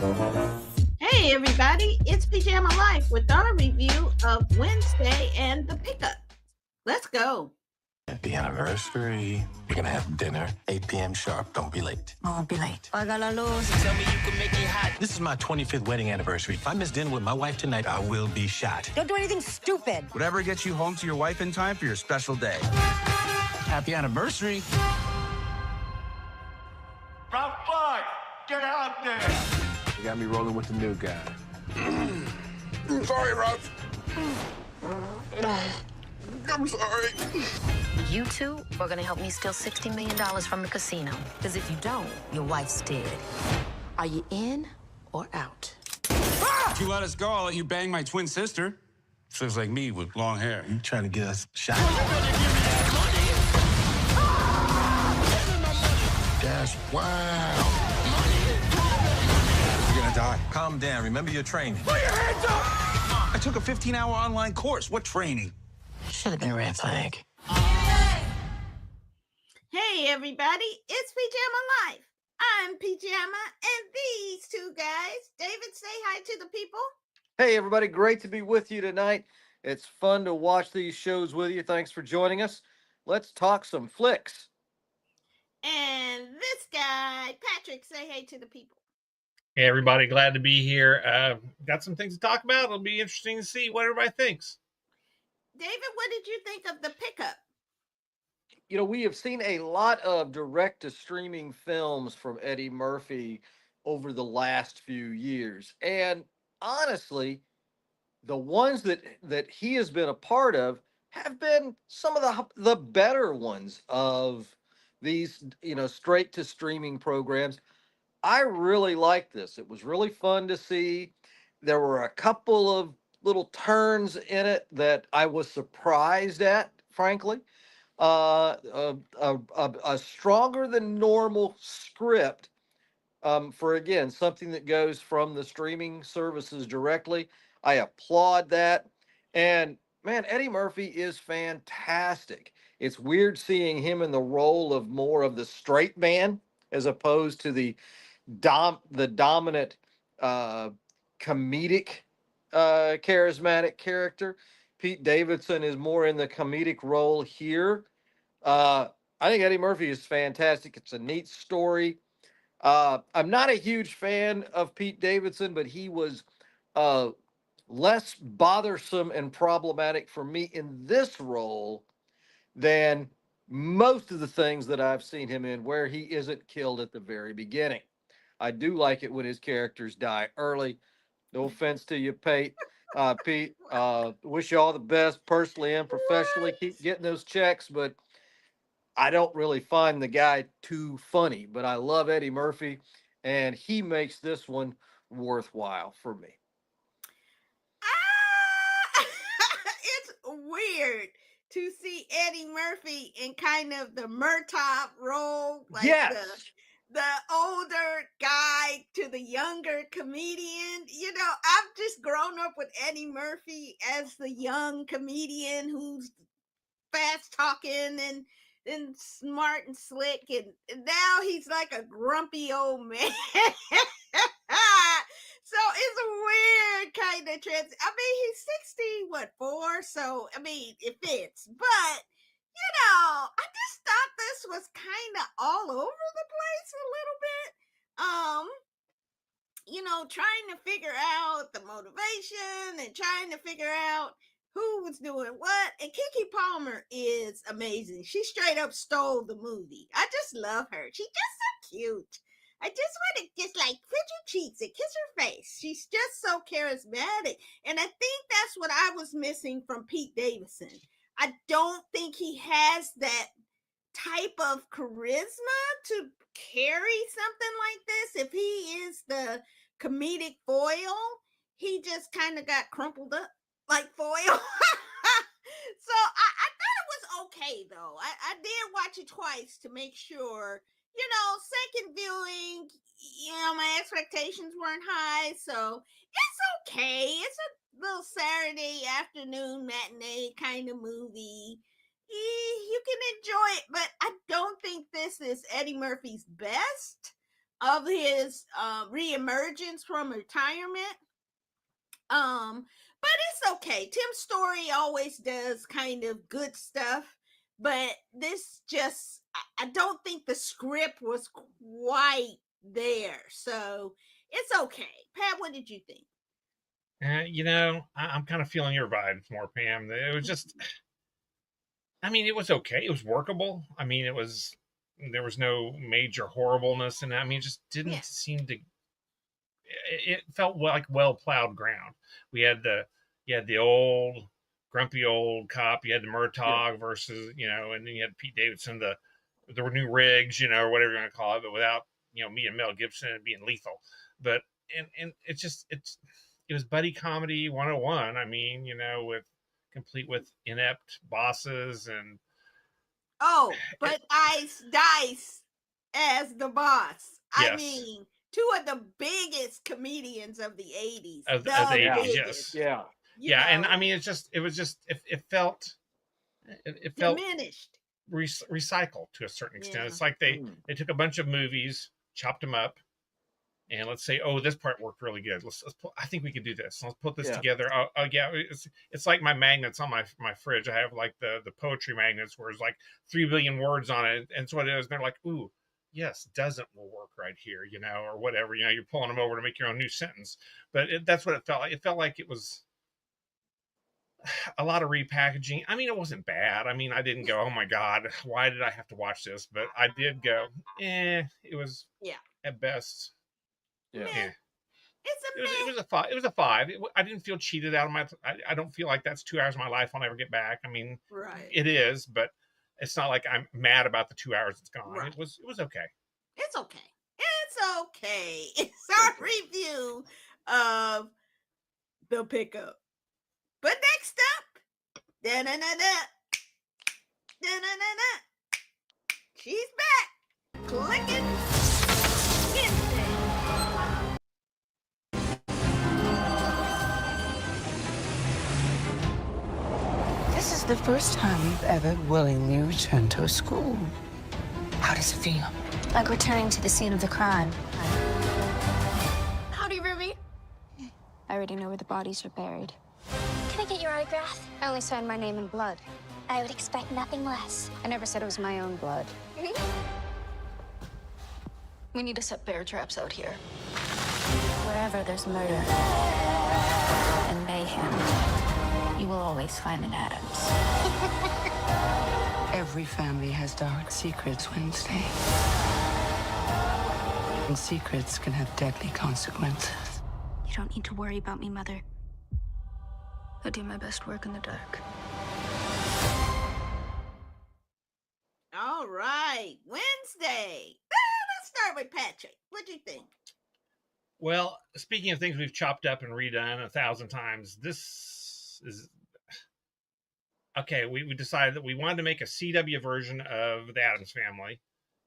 Hey everybody, it's Pajama Life with our review of Wednesday and the Pickup. Let's go. Happy anniversary. We're gonna have dinner, 8 p.m. sharp. Don't be late. I won't be late. Paga la luz. Tell me you can make it hot. This is my 25th wedding anniversary. If I miss dinner with my wife tonight, I will be shot. Don't do anything stupid. Whatever gets you home to your wife in time for your special day. Happy anniversary. Round 5, get out there. You got me rolling with the new guy. Sorry, Rob. I'm sorry. You two are gonna help me steal $60 million from the casino. Because if you don't, your wife's dead. Are you in or out? If you let us go, I'll let you bang my twin sister. She looks like me with long hair. You trying to get us shot? That's wow. You're gonna die. Calm down. Remember your training. Put your hands up! I took a 15-hour online course. What training? Should have been a red flag. Hey everybody, it's Pajama Life. I'm Pajama and these two guys. David, say hi to the people. Hey, everybody. Great to be with you tonight. It's fun to watch these shows with you. Thanks for joining us. Let's talk some flicks. And this guy, Patrick, say hey to the people. Hey, everybody. Glad to be here. Got some things to talk about. It'll be interesting to see what everybody thinks. David, what did you think of the Pickup? You know, we have seen a lot of direct-to-streaming films from Eddie Murphy over the last few years. And honestly, the ones that he has been a part of have been some of the better ones of these, straight to streaming programs. I really liked this. It was really fun to see. There were a couple of little turns in it that I was surprised at, frankly. A stronger than normal script for, again, something that goes from the streaming services directly. I applaud that. And man, Eddie Murphy is fantastic. It's weird seeing him in the role of more of the straight man as opposed to the dominant comedic charismatic character. Pete Davidson is more in the comedic role here. I think Eddie Murphy is fantastic. It's a neat story. I'm not a huge fan of Pete Davidson, but he was less bothersome and problematic for me in this role than most of the things that I've seen him in where he isn't killed at the very beginning. I do like it when his characters die early. No offense to you, Pete. Pete, wish you all the best personally and professionally. Keep getting those checks, but I don't really find the guy too funny. But I love Eddie Murphy, and he makes this one worthwhile for me. It's weird to see Eddie Murphy in kind of the Murtaugh role, like Yes. the older guy to the younger comedian. I've just grown up with Eddie Murphy as the young comedian who's fast talking and smart and slick, and now he's like a grumpy old man. So it's a weird kind of trans. I mean, he's 4, so I mean it fits. But I just thought this was kind of all over the place a little bit. Trying to figure out the motivation and trying to figure out who was doing what. And Keke Palmer is amazing. She straight up stole the movie. I just love her. She's just so cute. I just want to just like put your cheeks and kiss her face. She's just so charismatic. And I think that's what I was missing from Pete Davidson. I don't think he has that type of charisma to carry something like this. If he is the comedic foil, he just kind of got crumpled up like foil. So I thought it was okay, though. I did watch it twice to make sure. Second viewing, my expectations weren't high, so it's okay. It's a little Saturday afternoon matinee kind of movie. You can enjoy it, but I don't think this is Eddie Murphy's best. of his reemergence from retirement. But it's okay. Tim Story always does kind of good stuff, but this just I don't think the script was quite there. So it's okay. Pat, what did you think? I'm kind of feeling your vibes more, Pam. It was just, I mean, it was okay. It was workable. I mean, there was no major horribleness in it. I mean, it just Yeah. didn't seem to. It felt like well plowed ground. We had you had the old grumpy old cop. You had the Murtaugh versus and then you had Pete Davidson. There were new rigs, or whatever you want to call it, but without me and Mel Gibson being lethal. But and it was buddy comedy 101. I mean, with complete with inept bosses and but Ice Dice as the boss. I yes, mean, two of the biggest comedians of the 80s. of The the 80s, biggest. yes, Yeah. And I mean, it felt diminished. Recycled to a certain extent. Yeah. It's like they took a bunch of movies, chopped them up, and let's say, oh, this part worked really good. I think we could do this. Let's put this together. Oh yeah, it's like my magnets on my fridge. I have like the poetry magnets where it's like 3 billion words on it, and so it is. And they're like, ooh, yes, doesn't will work right here, or whatever. You're pulling them over to make your own new sentence. But that's what it felt like. It felt like it was a lot of repackaging. I mean, it wasn't bad. I mean, I didn't go, oh my God, why did I have to watch this? But I did go, it was at best. Yeah. It was a 5. It was a 5. I didn't feel cheated out of my. I don't feel like that's 2 hours of my life I'll never get back. I mean, it is, but it's not like I'm mad about the 2 hours it's gone. Right. It was okay. It's okay. It's okay. It's our review of The Pickup. But next up, she's back. Clicking. This is the first time you've ever willingly returned to a school. How does it feel? Like returning to the scene of the crime. Howdy, Ruby. I already know where the bodies are buried. Can I get your autograph? I only signed my name in blood. I would expect nothing less. I never said it was my own blood. We need to set bear traps out here. Wherever there's murder and mayhem, you will always find an Adams. Every family has dark secrets, Wednesday. And secrets can have deadly consequences. You don't need to worry about me, Mother. I do my best work in the dark. All right, Wednesday. Let's start with Patrick. What do you think? Well, speaking of things we've chopped up and redone 1,000 times, this is okay. We decided that we wanted to make a CW version of the Addams Family,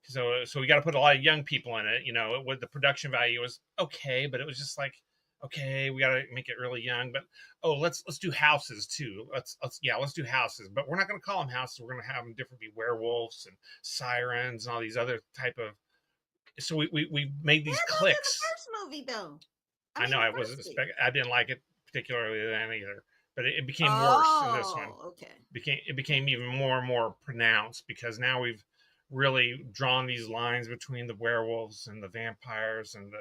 so we got to put a lot of young people in it. What the production value was okay, but it was just like, okay, we got to make it really young. But let's do houses too. Let's do houses, but we're not going to call them houses. We're going to have them different, be werewolves and sirens and all these other type of. So we made these clicks. The first movie though. I know I wasn't. I didn't like it particularly then either. But it became worse in this one. Okay. It became even more and more pronounced because now we've really drawn these lines between the werewolves and the vampires and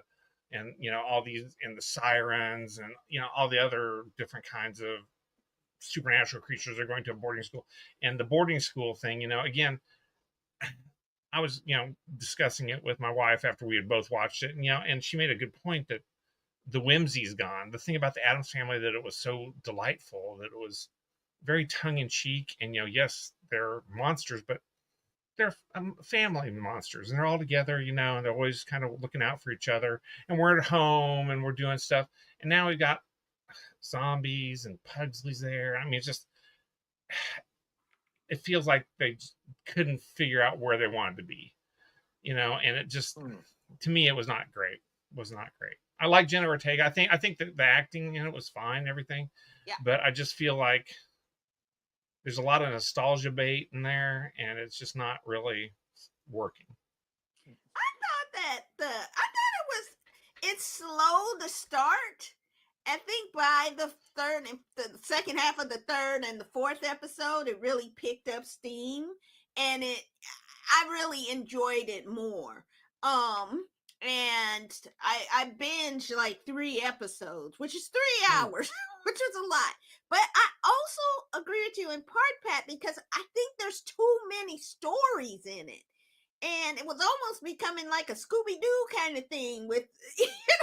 all these and the sirens and all the other different kinds of supernatural creatures are going to a boarding school. And the boarding school thing, again, I was discussing it with my wife after we had both watched it, and she made a good point that the whimsy's gone. The thing about the Addams Family, that it was so delightful, that it was very tongue-in-cheek, and yes, they're monsters, but they're family monsters, and they're all together, and they're always kind of looking out for each other, and we're at home and we're doing stuff, and now we've got zombies and Pugsley's there. I mean, it's just, it feels like they couldn't figure out where they wanted to be, and it just, to me, it was not great. I like Jenna Ortega. I think that the acting in it was fine, everything. Yeah. But I just feel like there's a lot of nostalgia bait in there, and it's just not really working. I thought it's slow to start. I think by the the second half of the third and the fourth episode, it really picked up steam, and I really enjoyed it more. And I binged like 3 episodes, which is 3 hours, which is a lot. But I also agree with you in part, Pat, because I think there's too many stories in it. And it was almost becoming like a Scooby Doo kind of thing with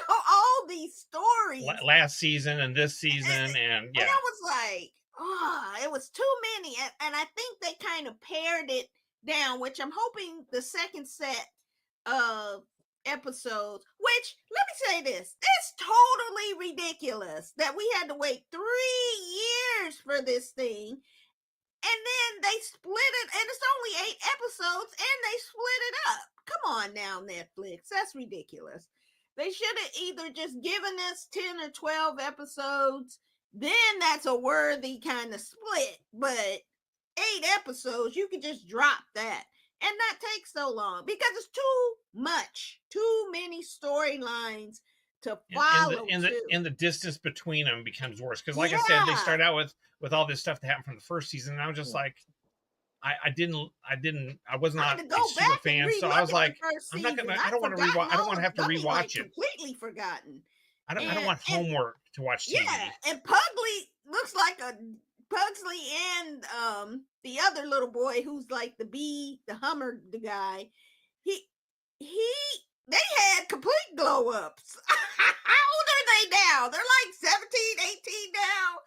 all these stories. Last season and this season, and yeah, and I was like, oh, it was too many, and I think they kind of pared it down, which I'm hoping the second set of episodes. Which let me say this: it's totally ridiculous that we had to wait 3 years for this thing. And then they split it, and it's only 8 episodes, and they split it up. Come on now, Netflix. That's ridiculous. They should have either just given us 10 or 12 episodes, then that's a worthy kind of split. But 8 episodes, you could just drop that and not take so long because it's too much, too many storylines to follow. And the distance between them becomes worse because, like I said, they start out with all this stuff that happened from the first season, and I was just like, I was not a super fan, so I was like, I'm not gonna, I don't want to rewatch. I don't want to have to rewatch it. Completely forgotten. I don't want homework to watch TV. Yeah, and Pugsley looks like Pugsley and the other little boy who's like the Hummer, the guy. They had complete glow ups. How old are they now? They're like 17, 18 now.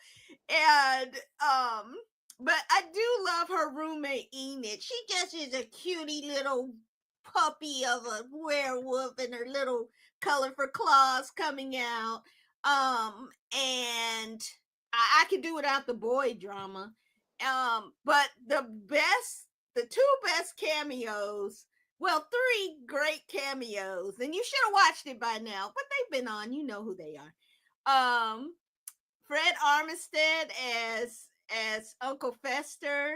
And but I do love her roommate Enid. She just is a cutie little puppy of a werewolf and her little colorful claws coming out. And I could do without the boy drama. But the 2 best cameos, well, 3 great cameos, and you should have watched it by now, but they've been on, you know who they are. Fred Armstead as Uncle Fester,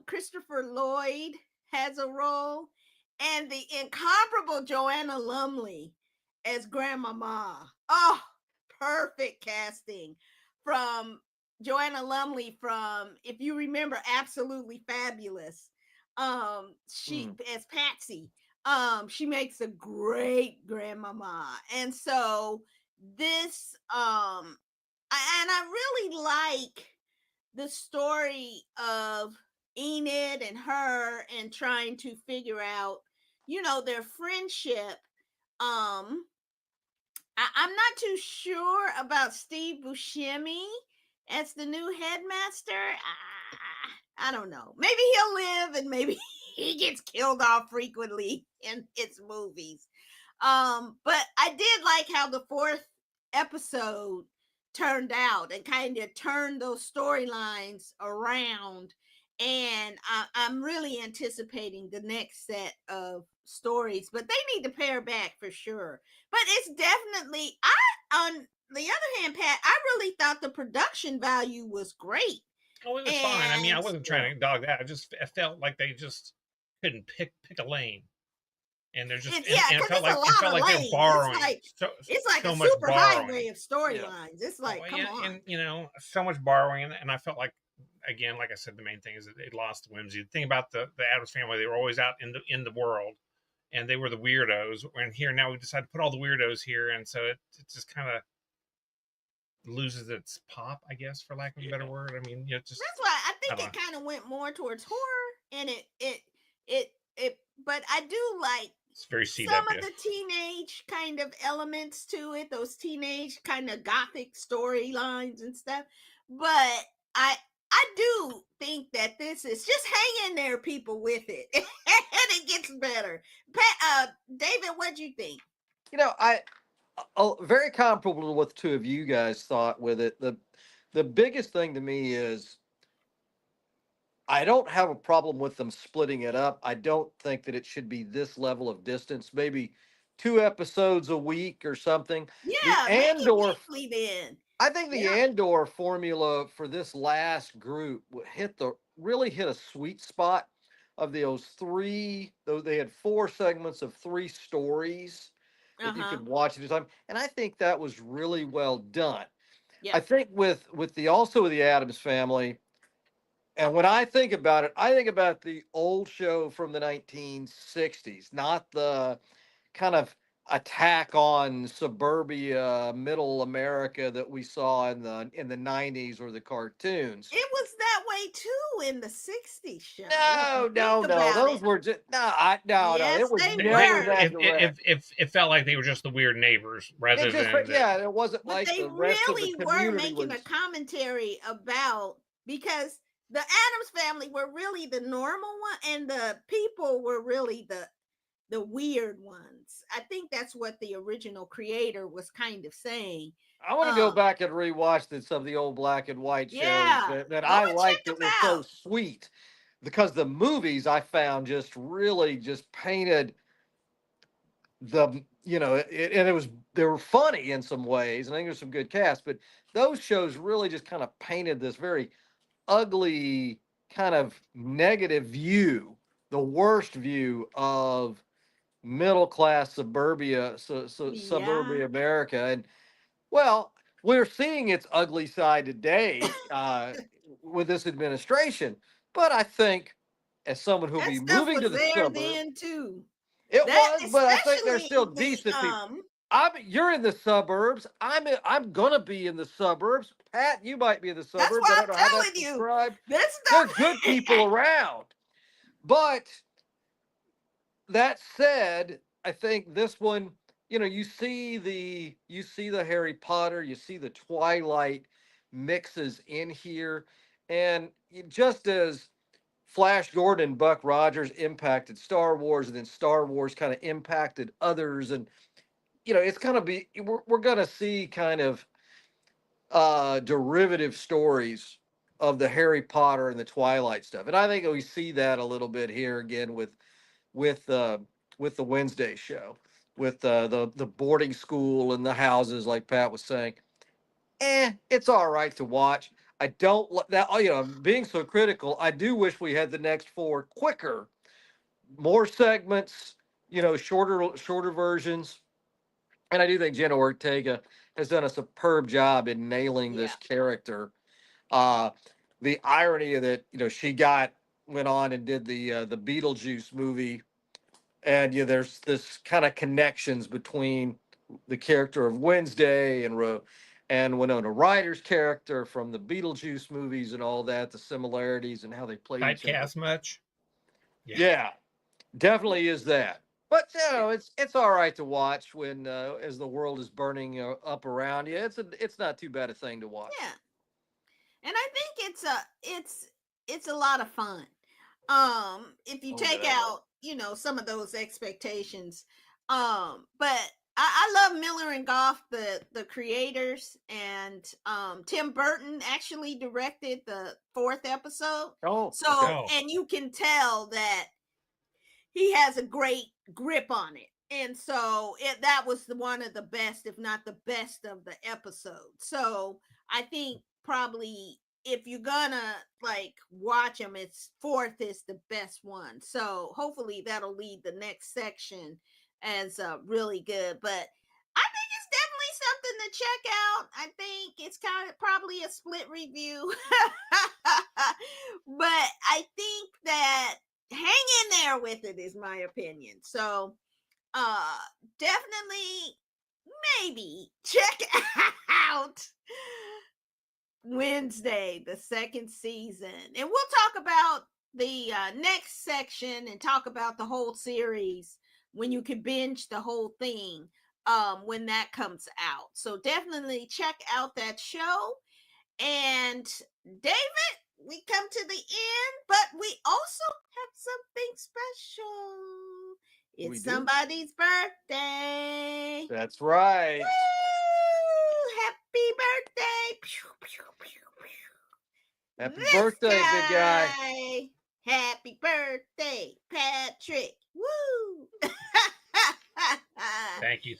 Christopher Lloyd has a role, and the incomparable Joanna Lumley as Grandmama. Oh, perfect casting from Joanna Lumley from, if you remember, Absolutely Fabulous. She as Patsy. She makes a great Grandmama, and so this and I really like the story of Enid and her and trying to figure out, their friendship. I'm not too sure about Steve Buscemi as the new headmaster. I don't know. Maybe he'll live and maybe he gets killed off frequently in its movies. But I did like how the 4th episode turned out and kind of turned those storylines around. And I'm really anticipating the next set of stories, but they need to pare back for sure. But it's definitely, on the other hand, Pat, I really thought the production value was great. Oh, it was fine. I mean, I wasn't trying to dog that. I felt like they just couldn't pick a lane. And they're just, and it felt like they're borrowing. It's like so a much super borrowing. highway of storylines. It's like, come on. And so much borrowing. And I felt like, again, like I said, the main thing is that they lost the whimsy. The thing about the Addams Family, they were always out in the world, and they were the weirdos. And here now we decided to put all the weirdos here, and so it just kind of loses its pop, I guess, for lack of a better word. I mean, just that's why I think it kind of went more towards horror, and it. But I do like it's very CW. Some of the teenage kind of elements to it, those teenage kind of gothic storylines and stuff. But I do think that this is just hang in there, people, with it, and it gets better. David, what'd you think? I very comparable to what the 2 of you guys thought with it. The biggest thing to me is I don't have a problem with them splitting it up. I don't think that it should be this level of distance. Maybe 2 episodes a week or something. Yeah, the Andor, weekly then. I think the Andor formula for this last group really hit a sweet spot of those 3. Though they had 4 segments of 3 stories, that you Uh-huh. could watch at a time. And I think that was really well done. Yeah. I think with the also with the Addams Family, and when I think about it, I think about the old show from the 1960s, not the kind of attack on suburbia, middle America that we saw in the 90s or the cartoons. It was that way too in the 60s show, if you No, think no, no. about it. Those were just no. It Yes, was they never were. that direct. It felt like they were just the weird neighbors rather It just, than the. yeah, it wasn't But like they the rest of the really were community making a was. commentary about, because the Addams Family were really the normal one and the people were really the weird ones. I think that's what the original creator was kind of saying. I want to go Um, back and rewatch some of the old black and white shows yeah, that go I and check liked that them were so out. sweet, because the movies I found just really just painted and it was they were funny in some ways, and I think there's some good cast, but those shows really just kind of painted this very ugly, kind of negative view, the worst view of middle class Yeah, suburbia America. And well, we're seeing its ugly side today with this administration. But I think, as someone who'll that be stuff moving to was the there suburbs, then too. it That was. But I think they're especially still the decent people. You're in the suburbs. I'm gonna be in the suburbs. Pat, you might be in the that's suburbs. I why don't I'm know how that's telling you. described. This There are stuff. good people around. But that said, I think this one, you see the Harry Potter, you see the Twilight mixes in here, and just as Flash Gordon and Buck Rogers impacted Star Wars, and then Star Wars kind of impacted others, and it's gonna be we're gonna see kind of derivative stories of the Harry Potter and the Twilight stuff, and I think we see that a little bit here again with uh, with the Wednesday show, with the boarding school and the houses, like Pat was saying. It's all right to watch. I don't that being so critical. I do wish we had the next four quicker, more segments, shorter versions. And I do think Jenna Ortega has done a superb job in nailing Yeah. this character. Uh, the irony of that, she went on and did the Beetlejuice movie, and there's this kind of connections between the character of Wednesday and Winona Ryder's character from the Beetlejuice movies, and all that, the similarities and how they played each other. Typecast much? Yeah, definitely is that. But it's all right to watch when as the world is burning up around you. It's not too bad a thing to watch. Yeah. And I think it's a lot of fun. If you take out, some of those expectations. But I love Miller and Goff, the creators, and Tim Burton actually directed the 4th episode. So and you can tell that he has a great grip on it. And so that was one of the best, if not the best, of the episode. So I think probably if you're gonna watch them, it's 4th is the best one. So hopefully that'll lead the next section as really good. But I think it's definitely something to check out. I think it's kind of probably a split review. But I think that hang in there with it is my opinion. So definitely maybe check out Wednesday, the 2nd season, and we'll talk about the next section and talk about the whole series when you can binge the whole thing when that comes out. So definitely check out that show. And David, we come to the end, but we also have something special. It's somebody's birthday. That's right. Woo! Happy birthday. Pew, pew, pew, pew. Happy This birthday, big guy. Happy birthday, Patrick. Woo! Thank you.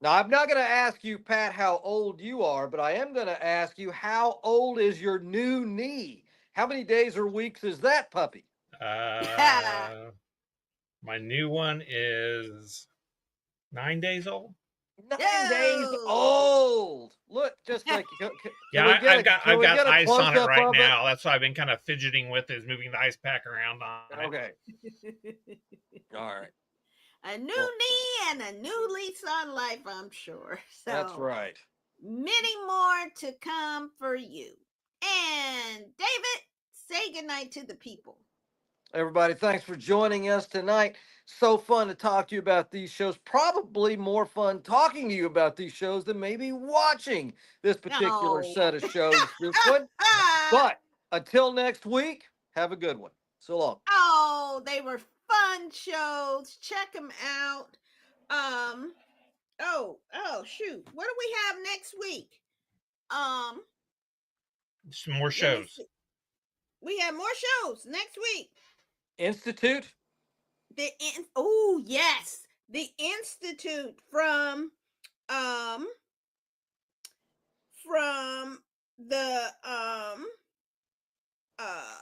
Now, I'm not going to ask you, Pat, how old you are, but I am going to ask you, how old is your new knee? How many days or weeks is that puppy? My new one is 9 days old. 9 days No. old. Look, just like Yeah, I've got ice on it close-up right of now. That's what I've been kind of fidgeting with, is moving the ice pack around on it. Okay. All right. A new Well, knee and a new lease on life, I'm sure. So that's right. many more to come for you. And David, say goodnight to the people. Everybody, thanks for joining us tonight. So fun to talk to you about these shows. Probably more fun talking to you about these shows than maybe watching this particular No. set of shows this one. But until next week, have a good one. So long. Oh, they were fun shows. Check them out. Oh shoot. What do we have next week? Some more Let me shows. see. We have more shows next week. Institute. Oh yes, the Institute from the uh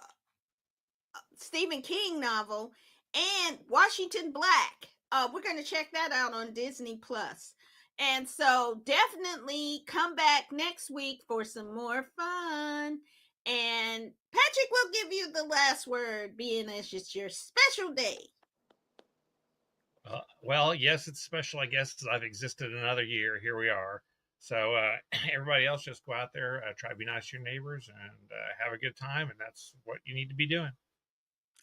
Stephen King novel and Washington Black. We're going to check that out on Disney Plus. And so definitely come back next week for some more fun. And Patrick will give you the last word, being as it's your special day. Well, yes, it's special. I guess I've existed another year. Here we are. So everybody else, just go out there, try to be nice to your neighbors, and have a good time. And that's what you need to be doing.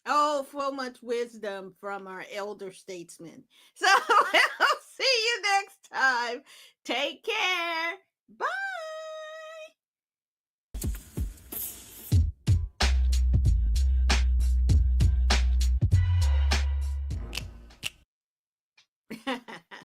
Oh, so much wisdom from our elder statesmen. So I'll see you next time. Take care.